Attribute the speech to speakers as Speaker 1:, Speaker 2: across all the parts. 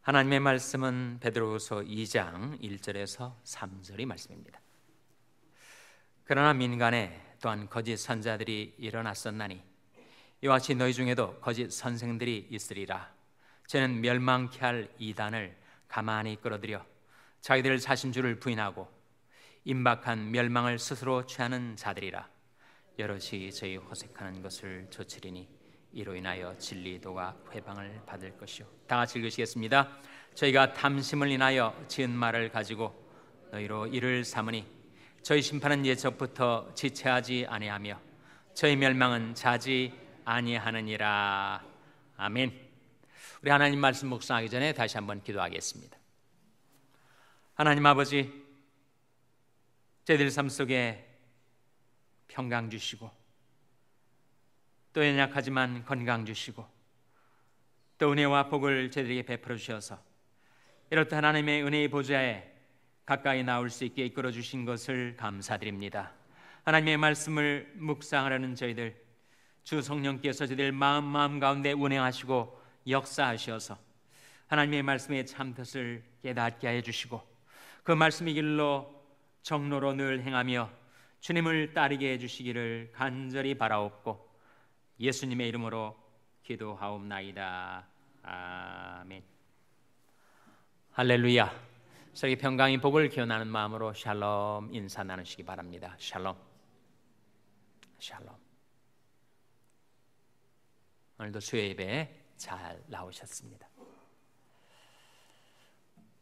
Speaker 1: 하나님의 말씀은 베드로후서 2장 1절에서 3절의 말씀입니다. 그러나 민간에 또한 거짓 선자들이 일어났었나니 이와 같이 너희 중에도 거짓 선생들이 있으리라. 저는 멸망케 할 이단을 가만히 끌어들여 자기들 자신주를 부인하고 임박한 멸망을 스스로 취하는 자들이라. 여럿이 저희 호색하는 것을 조치리니 이로 인하여 진리도가 회방을 받을 것이요. 다 같이 읽으시겠습니다. 저희가 탐심을 인하여 지은 말을 가지고 너희로 이를 삼으니 저희 심판은 예적부터 지체하지 아니하며 저희 멸망은 자지 아니하느니라. 아멘. 우리 하나님 말씀 묵상하기 전에 다시 한번 기도하겠습니다. 하나님 아버지, 저희들 삶 속에 평강 주시고 또 연약하지만 건강 주시고 또 은혜와 복을 저희들에게 베풀어 주셔서 이렇듯 하나님의 은혜의 보좌에 가까이 나올 수 있게 이끌어 주신 것을 감사드립니다. 하나님의 말씀을 묵상하려는 저희들, 주 성령께서 저희들 마음 가운데 운행하시고 역사하셔서 하나님의 말씀의 참뜻을 깨닫게 하여 주시고 그 말씀의 길로 정로로 늘 행하며 주님을 따르게 해주시기를 간절히 바라옵고 예수님의 이름으로 기도하옵나이다. 아멘. 할렐루야. 저희 평강의 복을 기원하는 마음으로 샬롬 인사 나누시기 바랍니다. 샬롬. 샬롬. 오늘도 수요 예배에 잘 나오셨습니다.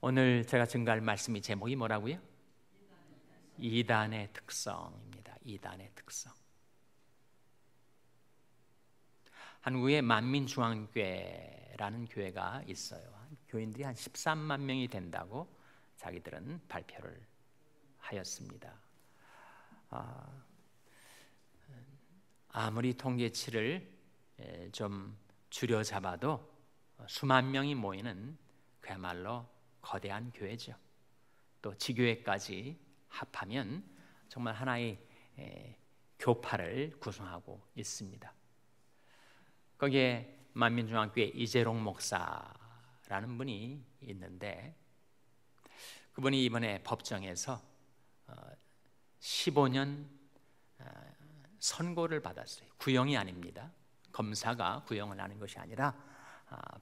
Speaker 1: 오늘 제가 증거할 말씀이 제목이 뭐라고요? 이단의 특성입니다. 이단의 특성. 한국에 만민중앙교회라는 교회가 있어요. 교인들이 한 13만 명이 된다고 자기들은 발표를 하였습니다. 아무리 통계치를 좀 줄여 잡아도 수만 명이 모이는 그야말로 거대한 교회죠. 또 지교회까지 합하면 정말 하나의 교파를 구성하고 있습니다. 거기에 만민중앙교회 이재롱 목사라는 분이 있는데 그분이 이번에 법정에서 15년 선고를 받았어요. 구형이 아닙니다. 검사가 구형을 하는 것이 아니라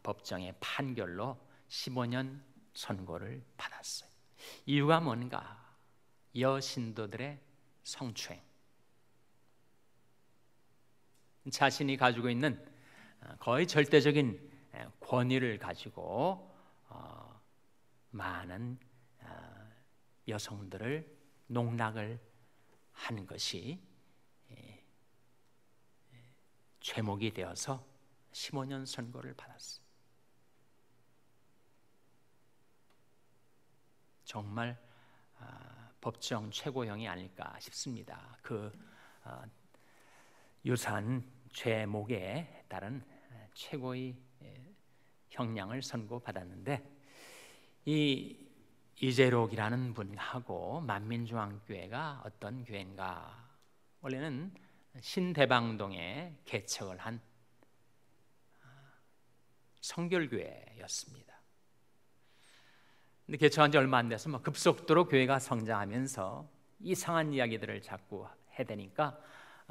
Speaker 1: 법정의 판결로 15년 선고를 받았어요. 이유가 뭔가? 여신도들의 성추행, 자신이 가지고 있는 거의 절대적인 권위를 가지고 많은 여성들을 농락을 하는 것이 죄목이 되어서 15년 선고를 받았어요. 정말 법정 최고형이 아닐까 싶습니다. 그 유사한 죄목에 따른 최고의 형량을 선고받았는데 이 이재록이라는 분하고 만민중앙교회가 어떤 교회인가? 원래는 신대방동에 개척을 한 성결교회였습니다. 근데 개척한 지 얼마 안 돼서 급속도로 교회가 성장하면서 이상한 이야기들을 자꾸 해대니까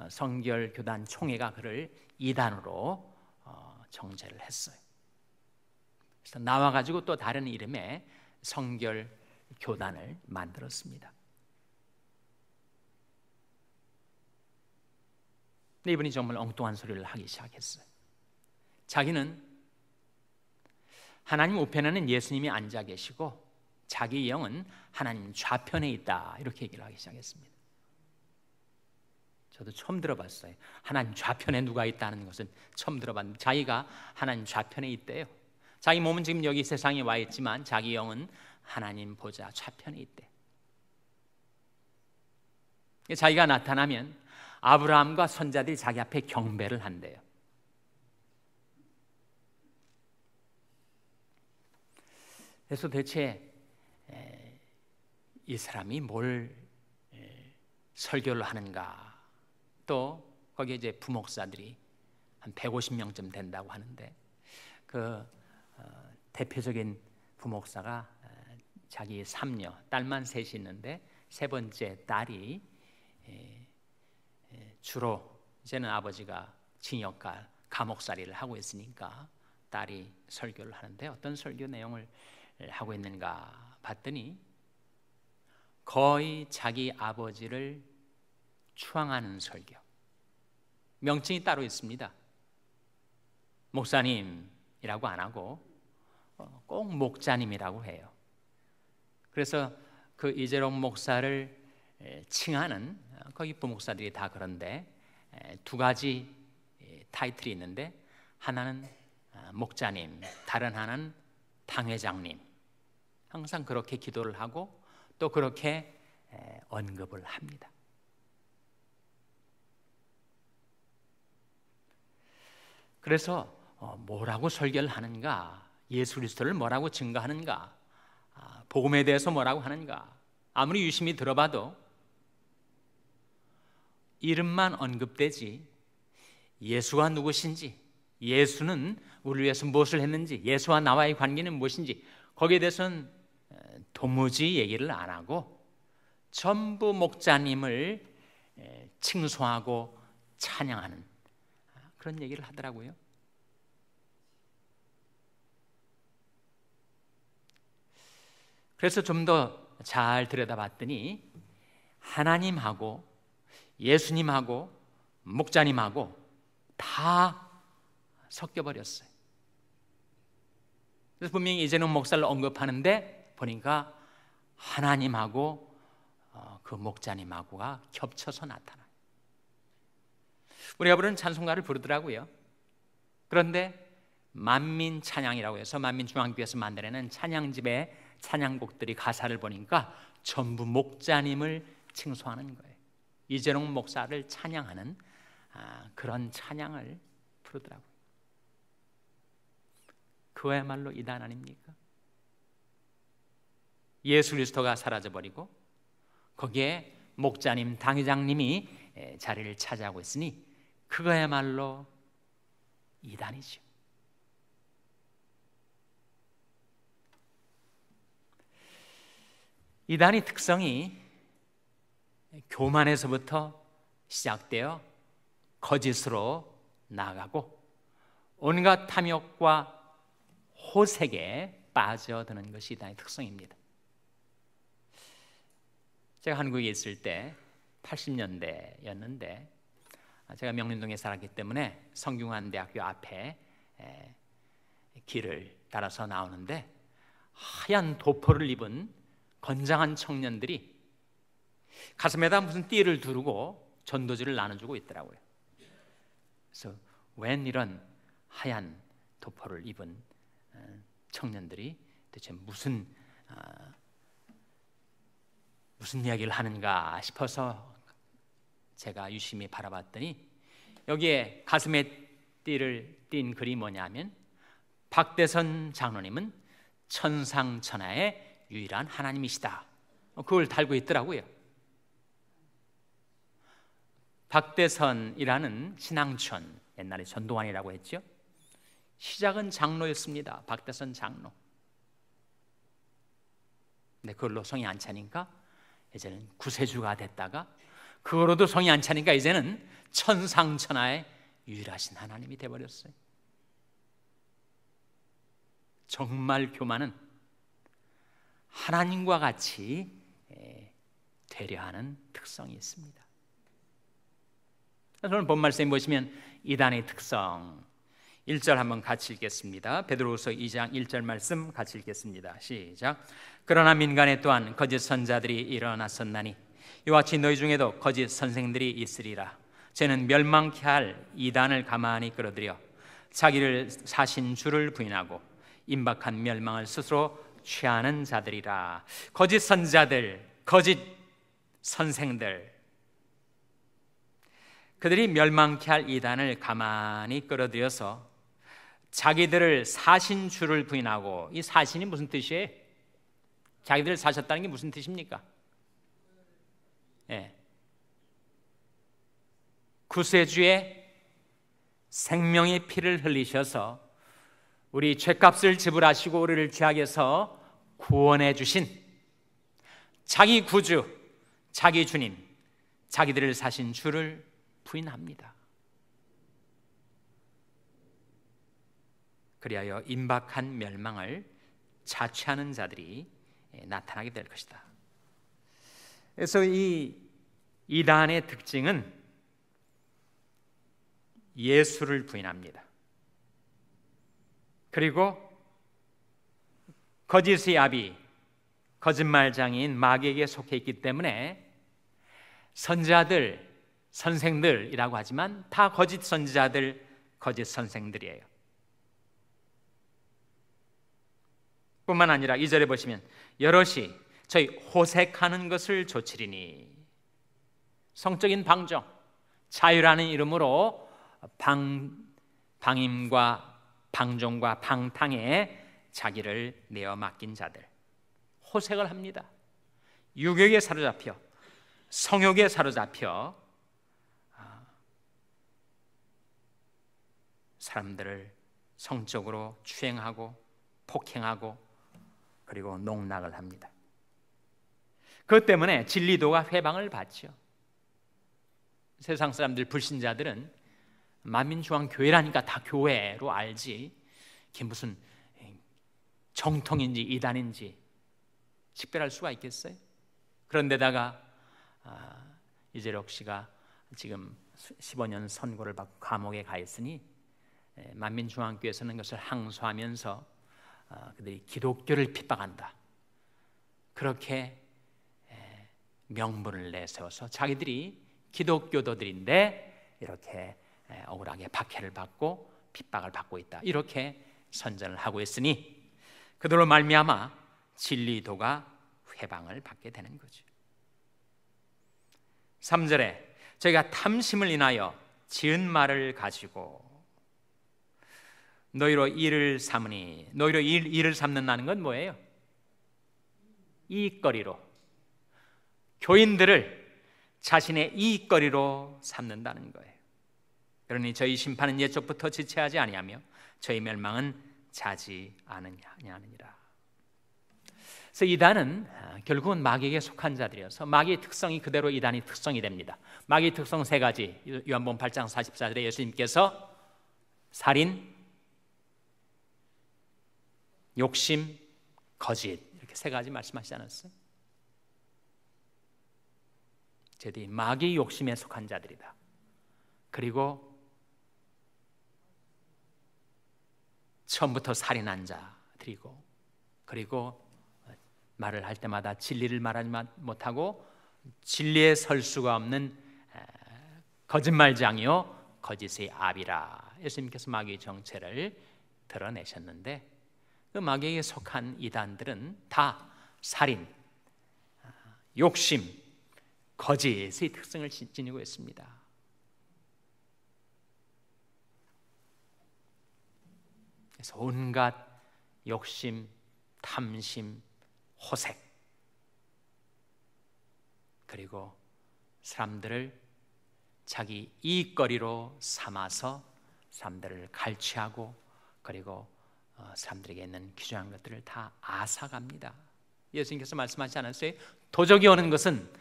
Speaker 1: 성결교단 총회가 그를 이단으로 정죄를 했어요. 그래서 나와가지고 또 다른 이름의 성결교단을 만들었습니다. 근데 이분이 정말 엉뚱한 소리를 하기 시작했어요. 자기는 하나님 우편에는 예수님이 앉아 계시고 자기 영은 하나님 좌편에 있다, 이렇게 얘기를 하기 시작했습니다. 저도 처음 들어봤어요. 하나님 좌편에 누가 있다는 것은 처음 들어봤는데 자기가 하나님 좌편에 있대요. 자기 몸은 지금 여기 세상에 와 있지만 자기 영은 하나님 보좌 좌편에 있대. 자기가 나타나면 아브라함과 선자들이 자기 앞에 경배를 한대요. 그래서 대체 이 사람이 뭘 설교를 하는가? 또 거기에 이제 부목사들이 한 150명쯤 된다고 하는데 그 대표적인 부목사가 자기 삼녀, 딸만 셋이 있는데 세 번째 딸이 주로 이제는 아버지가 징역과 감옥살이를 하고 있으니까 딸이 설교를 하는데 어떤 설교 내용을 하고 있는가 봤더니 거의 자기 아버지를 추앙하는 설교. 명칭이 따로 있습니다. 목사님이라고 안 하고 꼭 목자님이라고 해요. 그래서 그 이재롱 목사를 칭하는 거기 부목사들이 다 그런데 두 가지 타이틀이 있는데 하나는 목자님, 다른 하나는 당회장님. 항상 그렇게 기도를 하고 또 그렇게 언급을 합니다. 그래서 뭐라고 설교를 하는가, 예수 그리스도를 뭐라고 증거하는가, 복음에 대해서 뭐라고 하는가, 아무리 유심히 들어봐도 이름만 언급되지 예수가 누구신지, 예수는 우리를 위해서 무엇을 했는지, 예수와 나와의 관계는 무엇인지 거기에 대해서는 도무지 얘기를 안 하고 전부 목자님을 칭송하고 찬양하는 그런 얘기를 하더라고요. 그래서 좀 더 잘 들여다봤더니 하나님하고 예수님하고 목자님하고 다 섞여버렸어요. 그래서 분명히 이재용 목사를 언급하는데 보니까 하나님하고 그 목자님하고가 겹쳐서 나타나요. 우리가 부르는 찬송가를 부르더라고요. 그런데 만민 찬양이라고 해서 만민중앙교회에서 만들어낸 찬양집의 찬양곡들이 가사를 보니까 전부 목자님을 칭송하는 거예요. 이재용 목사를 찬양하는 그런 찬양을 부르더라고요. 그야말로 이단 아닙니까? 예수 그리스도가 사라져버리고 거기에 목자님, 당회장님이 자리를 차지하고 있으니 그거야말로 이단이죠. 이단의 특성이 교만에서부터 시작되어 거짓으로 나아가고 온갖 탐욕과 호색에 빠져드는 것이 이단의 특성입니다. 제가 한국에 있을 때 80년대였는데 제가 명륜동에 살았기 때문에 성균관대학교 앞에 길을 따라서 나오는데 하얀 도포를 입은 건장한 청년들이 가슴에다 무슨 띠를 두르고 전도지를 나눠주고 있더라고요. 그래서 웬 이런 하얀 도포를 입은 청년들이 대체 무슨 이야기를 하는가 싶어서 제가 유심히 바라봤더니 여기에 가슴에 띠를 띈 글이 뭐냐면 박대선 장로님은 천상천하의 유일한 하나님이시다. 그걸 달고 있더라고요. 박대선이라는 신앙촌, 옛날에 전도환이라고 했죠. 시작은 장로였습니다. 박대선 장로. 근데 그걸로 성이 안 차니까 이제는 구세주가 됐다가 그거로도 성이 안 차니까 이제는 천상천하의 유일하신 하나님이 되어버렸어요. 정말 교만은 하나님과 같이 되려하는 특성이 있습니다. 오늘 본 말씀에 보시면 이단의 특성 1절 한번 같이 읽겠습니다. 베드로후서 2장 1절 말씀 같이 읽겠습니다. 시작. 그러나 민간에 또한 거짓 선자들이 일어났었나니 이와 같이 너희 중에도 거짓 선생들이 있으리라. 쟤는 멸망케 할 이단을 가만히 끌어들여 자기를 사신 주를 부인하고 임박한 멸망을 스스로 취하는 자들이라. 거짓 선자들, 거짓 선생들, 그들이 멸망케 할 이단을 가만히 끌어들여서 자기들을 사신 주를 부인하고, 이 사신이 무슨 뜻이에요? 자기들을 사셨다는 게 무슨 뜻입니까? 구세주의 생명의 피를 흘리셔서 우리 죄값을 지불하시고 우리를 죄악에서 구원해 주신 자기 구주, 자기 주님, 자기들을 사신 주를 부인합니다. 그리하여 임박한 멸망을 자취하는 자들이 나타나게 될 것이다. 그래서 이 이단의 특징은 예수를 부인합니다. 그리고 거짓의 아비, 거짓말장인 마귀에게 속해 있기 때문에 선지자들, 선생들이라고 하지만 다 거짓 선지자들, 거짓 선생들이에요. 뿐만 아니라 2절에 보시면 여럿이 저희 호색하는 것을 조치리니, 성적인 방종, 자유라는 이름으로 방임과 방종과 방탕에 자기를 내어 맡긴 자들, 호색을 합니다. 유욕에 사로잡혀, 성욕에 사로잡혀 사람들을 성적으로 추행하고 폭행하고 그리고 농락을 합니다. 그것 때문에 진리도가 회방을 받죠. 세상 사람들, 불신자들은 만민중앙교회라니까 다 교회로 알지, 그게 무슨 정통인지 이단인지 식별할 수가 있겠어요? 그런데다가 이재록 씨가 지금 15년 선고를 받고 감옥에 가 있으니 만민중앙교회에서는 그것을 항소하면서 그들이 기독교를 핍박한다, 그렇게 명분을 내세워서 자기들이 기독교도들인데 이렇게 억울하게 박해를 받고 핍박을 받고 있다, 이렇게 선전을 하고 있으니 그들로 말미암아 진리도가 회방을 받게 되는 거죠. 3절에 저희가 탐심을 인하여 지은 말을 가지고 너희로 일을 삼으니, 너희로 일을 삼는다는 건 뭐예요? 이익거리로, 교인들을 자신의 이익거리로 삼는다는 거예요. 그러니 저희 심판은 옛적부터 지체하지 아니하며 저희 멸망은 자지 않으니라. 그래서 이단은 결국은 마귀에게 속한 자들이어서 마귀의 특성이 그대로 이단의 특성이 됩니다. 마귀의 특성 3가지, 요한복음 8장 44절에 예수님께서 살인, 욕심, 거짓, 이렇게 3가지 말씀하시지 않았어요? 저들이 마귀의 욕심에 속한 자들이다. 그리고 처음부터 살인한 자들이고, 그리고 말을 할 때마다 진리를 말하지 못하고 진리에 설 수가 없는 거짓말장이요 거짓의 아비라. 예수님께서 마귀의 정체를 드러내셨는데 그 마귀에게 속한 이단들은 다 살인, 욕심, 거짓의 특성을 지니고 있습니다. 그래서 온갖 욕심, 탐심, 호색, 그리고 사람들을 자기 이익거리로 삼아서 사람들을 갈취하고 그리고 사람들에게 있는 귀중한 것들을 다 앗아갑니다. 예수님께서 말씀하지 않았어요? 도적이 오는 것은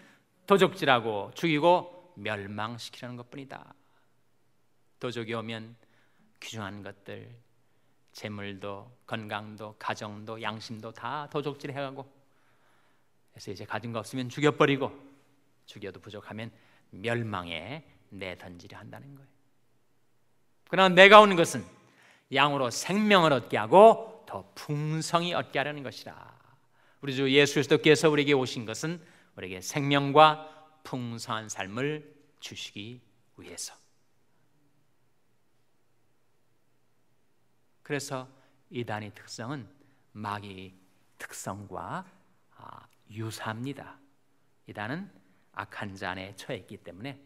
Speaker 1: 도적질하고 죽이고 멸망시키려는 것뿐이다. 도적이 오면 귀중한 것들, 재물도, 건강도, 가정도, 양심도 다 도적질해가고, 그래서 이제 가진 거 없으면 죽여버리고, 죽여도 부족하면 멸망에 내던지려 한다는 거예요. 그러나 내가 오는 것은 양으로 생명을 얻게 하고 더 풍성히 얻게 하려는 것이라. 우리 주 예수 그리스도께서 우리에게 오신 것은 우리에게 생명과 풍성한 삶을 주시기 위해서. 그래서 이단의 특성은 마귀의 특성과 유사합니다. 이단은 악한 자 안에 처해 있기 때문에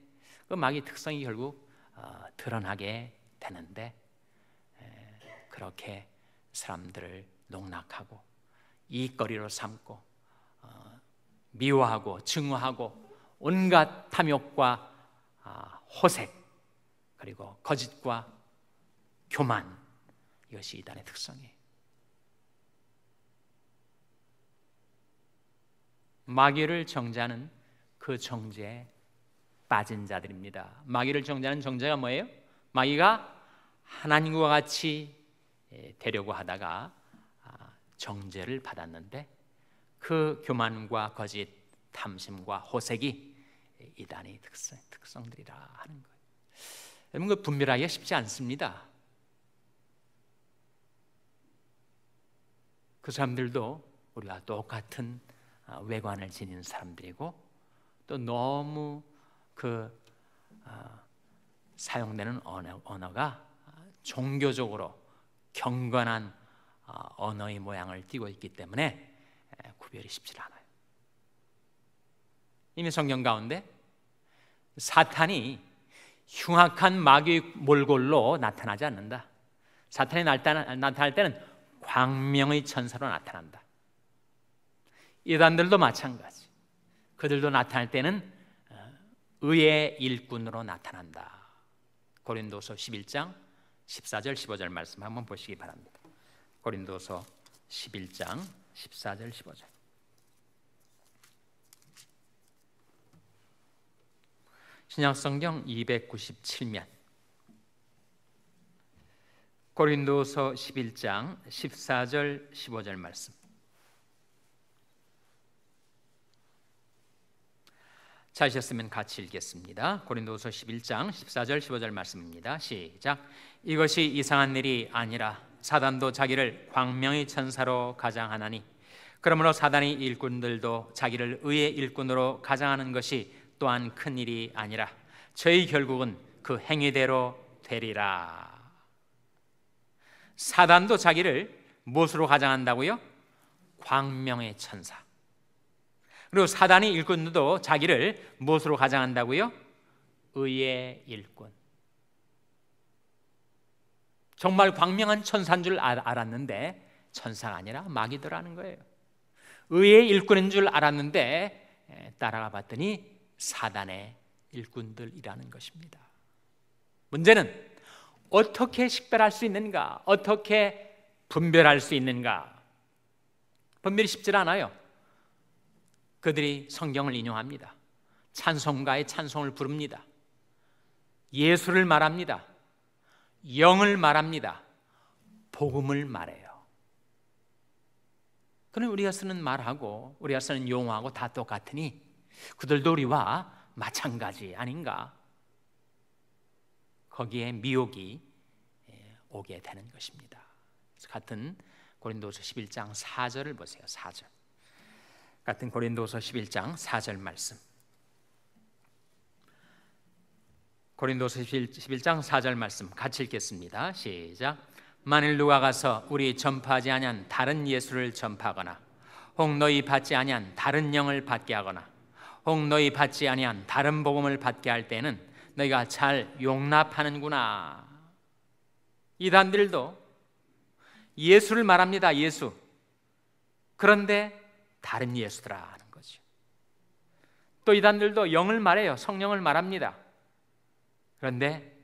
Speaker 1: 그 마귀의 특성이 결국 드러나게 되는데, 그렇게 사람들을 농락하고 이익거리로 삼고 미워하고 증오하고 온갖 탐욕과 호색, 그리고 거짓과 교만, 이것이 이단의 특성이에요. 마귀를 정죄하는 그 정죄에 빠진 자들입니다. 마귀를 정죄하는 정죄가 뭐예요? 마귀가 하나님과 같이 되려고 하다가 정죄를 받았는데 그 교만과 거짓, 탐심과 호색이 이단의 특성들이라 하는 거예요. 여러분, 그 분별하기가 쉽지 않습니다. 그 사람들도 우리가 똑같은 외관을 지닌 사람들이고 또 너무 사용되는 언어가 종교적으로 경건한 언어의 모양을 띠고 있기 때문에 구별이 쉽지 않아요. 이미 성경 가운데 사탄이 흉악한 마귀의 몰골로 나타나지 않는다. 사탄이 나타날 때는 광명의 천사로 나타난다. 이단들도 마찬가지. 그들도 나타날 때는 의의 일꾼으로 나타난다. 고린도서 11장 14절 15절 말씀 한번 보시기 바랍니다. 고린도서 11장 14절 15절. 신약성경 297면 고린도서 11장 14절 15절 말씀. 찾으셨으면 같이 읽겠습니다. 고린도서 11장 14절 15절 말씀입니다. 시작. 이것이 이상한 일이 아니라 사단도 자기를 광명의 천사로 가장하나니 그러므로 사단의 일꾼들도 자기를 의의 일꾼으로 가장하는 것이 또한 큰 일이 아니라 저희 결국은 그 행위대로 되리라. 사단도 자기를 무엇으로 가장한다고요? 광명의 천사. 그리고 사단의 일꾼들도 자기를 무엇으로 가장한다고요? 의의 일꾼. 정말 광명한 천사인 줄 알았는데 천사가 아니라 마귀더라는 거예요. 의의 일꾼인 줄 알았는데 따라가 봤더니 사단의 일꾼들이라는 것입니다. 문제는 어떻게 식별할 수 있는가? 어떻게 분별할 수 있는가? 분별이 쉽지 않아요. 그들이 성경을 인용합니다. 찬송가의 찬송을 부릅니다. 예수를 말합니다. 영을 말합니다. 복음을 말해요. 그럼 우리가 쓰는 말하고 우리가 쓰는 용어하고 다 똑같으니 그들도 우리와 마찬가지 아닌가? 거기에 미혹이 오게 되는 것입니다. 같은 고린도서 11장 4절을 보세요. 4절. 같은 고린도서 11장 4절 말씀. 고린도서 11장 4절 말씀 같이 읽겠습니다. 시작. 만일 누가 가서 우리 전파하지 아니한 다른 예수를 전파하거나 혹 너희 받지 아니한 다른 영을 받게 하거나 혹 너희 받지 아니한 다른 복음을 받게 할 때는 너희가 잘 용납하는구나. 이단들도 예수를 말합니다. 예수. 그런데 다른 예수더라 하는 거죠. 또 이단들도 영을 말해요. 성령을 말합니다. 그런데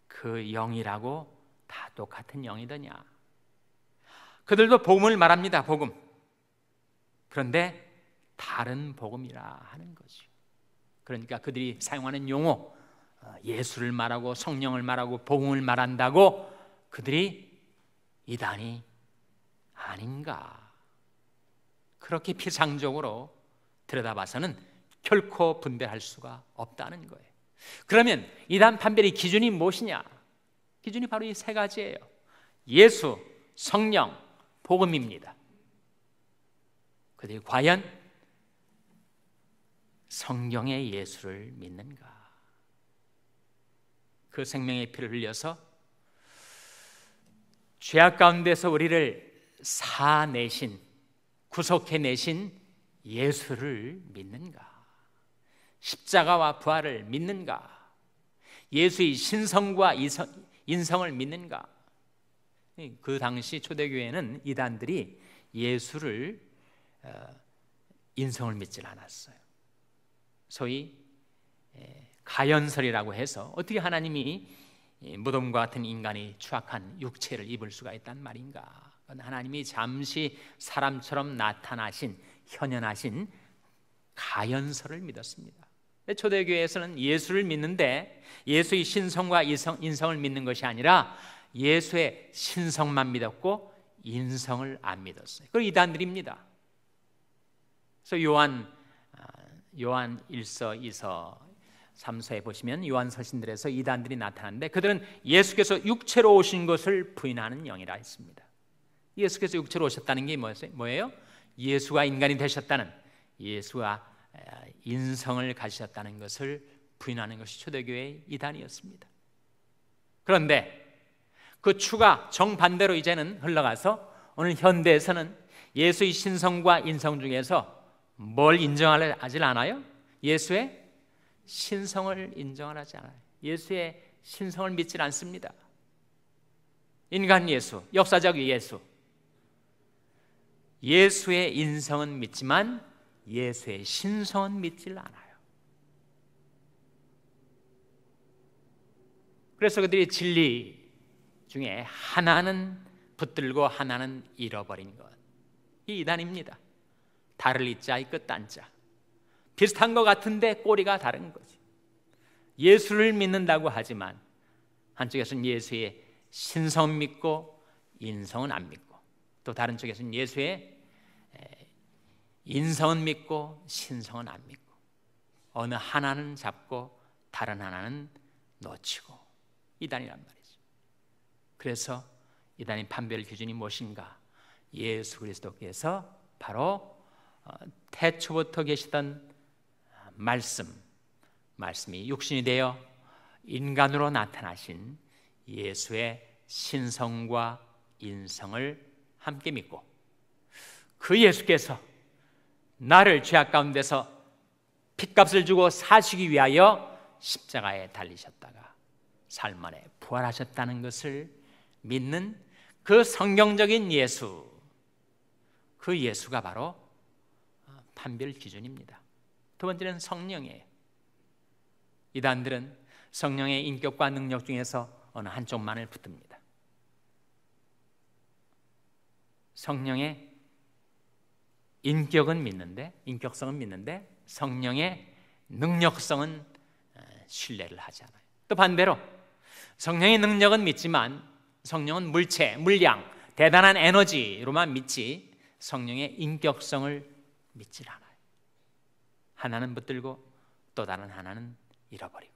Speaker 1: 그 영이라고 다 똑같은 영이더냐? 그들도 복음을 말합니다. 복음. 그런데 다른 복음이라 하는 거죠. 그러니까 그들이 사용하는 용어, 예수를 말하고 성령을 말하고 복음을 말한다고 그들이 이단이 아닌가? 그렇게 피상적으로 들여다봐서는 결코 분별할 수가 없다는 거예요. 그러면 이단 판별의 기준이 무엇이냐? 기준이 바로 이 세 가지예요. 예수, 성령, 복음입니다. 그들이 과연 성경의 예수를 믿는가? 그 생명의 피를 흘려서 죄악 가운데서 우리를 사내신, 구속해내신 예수를 믿는가? 십자가와 부활을 믿는가? 예수의 신성과 인성을 믿는가? 그 당시 초대교회는 이단들이 예수를 인성을 믿질 않았어요. 소위 가연설이라고 해서 어떻게 하나님이 이 무덤과 같은 인간이 추악한 육체를 입을 수가 있단 말인가? 하나님이 잠시 사람처럼 나타나신, 현현하신 가연서를 믿었습니다. 초대교회에서는 예수를 믿는데 예수의 신성과 인성을 믿는 것이 아니라 예수의 신성만 믿었고 인성을 안 믿었어요. 그걸 이단들입니다. 그래서 요한 1서, 2서, 3서에 보시면 요한 서신들에서 이단들이 나타나는데 그들은 예수께서 육체로 오신 것을 부인하는 영이라 했습니다. 예수께서 육체로 오셨다는 게 뭐예요? 예수가 인간이 되셨다는, 예수가 인성을 가지셨다는 것을 부인하는 것이 초대교회의 이단이었습니다. 그런데 그 추가 정반대로 이제는 흘러가서 오늘 현대에서는 예수의 신성과 인성 중에서 뭘 인정하지 않아요? 예수의 신성을 인정하지 않아요. 예수의 신성을 믿지 않습니다. 인간 예수, 역사적 예수, 예수의 인성은 믿지만 예수의 신성은 믿질 않아요. 그래서 그들이 진리 중에 하나는 붙들고 하나는 잃어버린 것, 이 이단입니다. 달을 잇자의 끝단자, 비슷한 것 같은데 꼬리가 다른 거지. 예수를 믿는다고 하지만 한쪽에서는 예수의 신성 믿고 인성은 안 믿고, 또 다른 쪽에서는 예수의 인성은 믿고 신성은 안 믿고, 어느 하나는 잡고 다른 하나는 놓치고, 이단이란 말이죠. 그래서 이단의 판별 기준이 무엇인가? 예수 그리스도께서 바로 태초부터 계시던 말씀이 육신이 되어 인간으로 나타나신 예수의 신성과 인성을 함께 믿고, 그 예수께서 나를 죄악 가운데서 핏값을 주고 사시기 위하여 십자가에 달리셨다가 삶 만에 부활하셨다는 것을 믿는 그 성경적인 예수, 그 예수가 바로 판별 기준입니다. 두 번째는 성령이에요. 이단들은 성령의 인격과 능력 중에서 어느 한쪽만을 붙듭니다. 성령의 인격은 믿는데, 인격성은 믿는데 성령의 능력성은 신뢰를 하지 않아요. 또 반대로 성령의 능력은 믿지만 성령은 물체, 물량, 대단한 에너지로만 믿지 성령의 인격성을 믿질 않아요. 하나는 붙들고 또 다른 하나는 잃어버리고,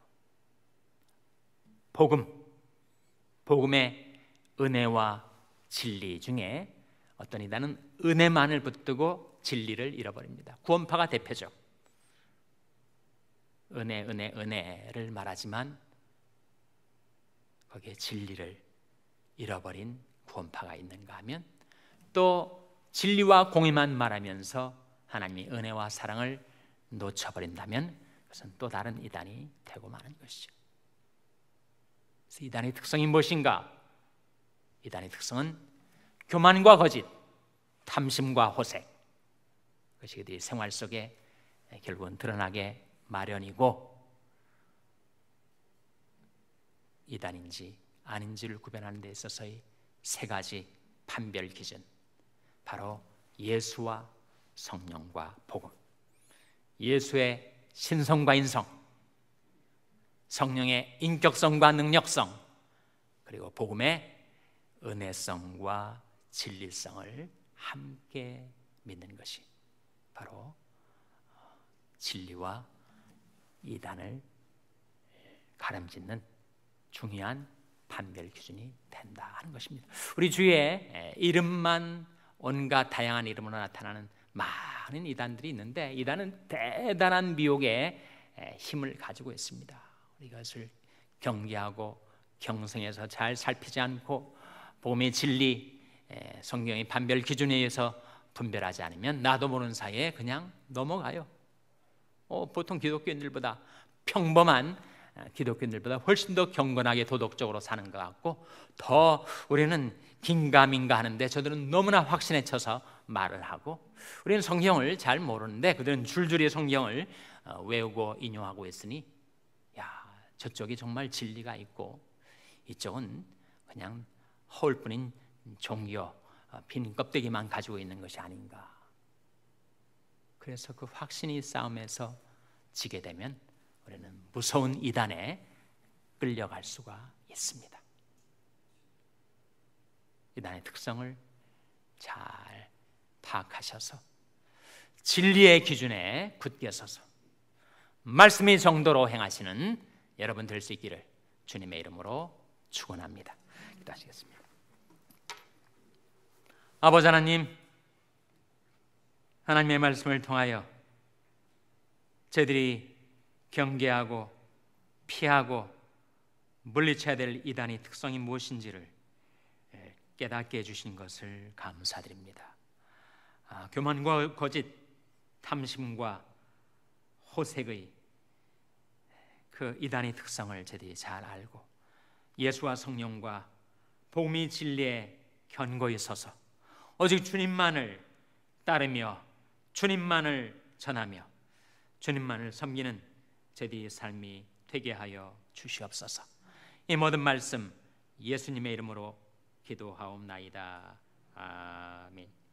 Speaker 1: 복음의 은혜와 진리 중에 어떤 이단은 은혜만을 붙들고 진리를 잃어버립니다. 구원파가 대표죠. 은혜를 말하지만 거기에 진리를 잃어버린 구원파가 있는가 하면, 또 진리와 공의만 말하면서 하나님의 은혜와 사랑을 놓쳐버린다면 그것은 또 다른 이단이 되고 마는 것이죠. 그래서 이단의 특성이 무엇인가? 이단의 특성은 교만과 거짓, 탐심과 호색, 그것이 그들의 생활 속에 결국은 드러나게 마련이고, 이단인지 아닌지를 구별하는 데 있어서의 세 가지 판별 기준, 바로 예수와 성령과 복음, 예수의 신성과 인성, 성령의 인격성과 능력성, 그리고 복음의 은혜성과 진리성을 함께 믿는 것이 바로 진리와 이단을 가름짓는 중요한 판별 기준이 된다 하는 것입니다. 우리 주위에 이름만 온갖 다양한 이름으로 나타나는 많은 이단들이 있는데, 이단은 대단한 미혹의 힘을 가지고 있습니다. 이것을 경계하고 경성해서 잘 살피지 않고 복음의 진리, 성경의 판별 기준에 의해서 분별하지 않으면 나도 모르는 사이에 그냥 넘어가요. 보통 기독교인들보다, 평범한 기독교인들보다 훨씬 더 경건하게 도덕적으로 사는 것 같고, 더 우리는 긴가민가 하는데 저들은 너무나 확신에 쳐서 말을 하고, 우리는 성경을 잘 모르는데 그들은 줄줄이 성경을 외우고 인용하고 있으니, 야, 저쪽이 정말 진리가 있고 이쪽은 그냥 허울뿐인 종교, 빈 껍데기만 가지고 있는 것이 아닌가. 그래서 그 확신이 싸움에서 지게 되면 우리는 무서운 이단에 끌려갈 수가 있습니다. 이단의 특성을 잘 파악하셔서 진리의 기준에 굳게 서서 말씀의 정도로 행하시는 여러분 될 수 있기를 주님의 이름으로 축원합니다. 기도하시겠습니다. 아버지 하나님, 하나님의 말씀을 통하여 저희들이 경계하고 피하고 물리쳐야 될 이단의 특성이 무엇인지를 깨닫게 해주신 것을 감사드립니다. 교만과 거짓, 탐심과 호색의 그 이단의 특성을 저희들이 잘 알고 예수와 성령과 복음의 진리에 견고히 서서 오직 주님만을 따르며 주님만을 전하며 주님만을 섬기는 저희들의 삶이 되게 하여 주시옵소서. 이 모든 말씀 예수님의 이름으로 기도하옵나이다. 아멘.